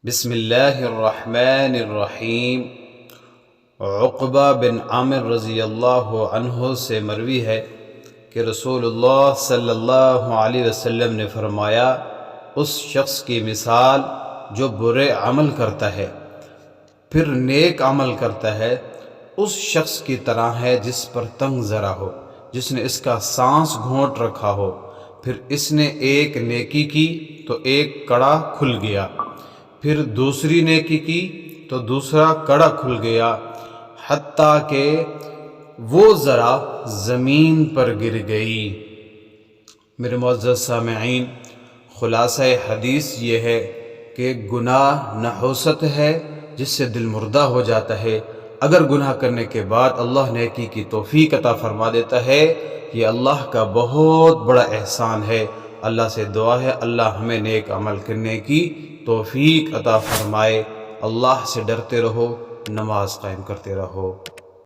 بسم اللہ الرحمن الرحیم۔ عقبہ بن عامر رضی اللہ عنہ سے مروی ہے کہ رسول اللہ صلی اللہ علیہ وسلم نے فرمایا، اس شخص کی مثال جو برے عمل کرتا ہے پھر نیک عمل کرتا ہے، اس شخص کی طرح ہے جس پر تنگ ذرا ہو، جس نے اس کا سانس گھونٹ رکھا ہو، پھر اس نے ایک نیکی کی تو ایک کڑا کھل گیا، پھر دوسری نیکی کی تو دوسرا کڑا کھل گیا، حتیٰ کہ وہ ذرا زمین پر گر گئی۔ میرے معزز سامعین، خلاصہ حدیث یہ ہے کہ گناہ نحوست ہے جس سے دل مردہ ہو جاتا ہے۔ اگر گناہ کرنے کے بعد اللہ نیکی کی توفیق عطا فرما دیتا ہے، یہ اللہ کا بہت بڑا احسان ہے۔ اللہ سے دعا ہے اللہ ہمیں نیک عمل کرنے کی توفیق عطا فرمائے۔ اللہ سے ڈرتے رہو، نماز قائم کرتے رہو۔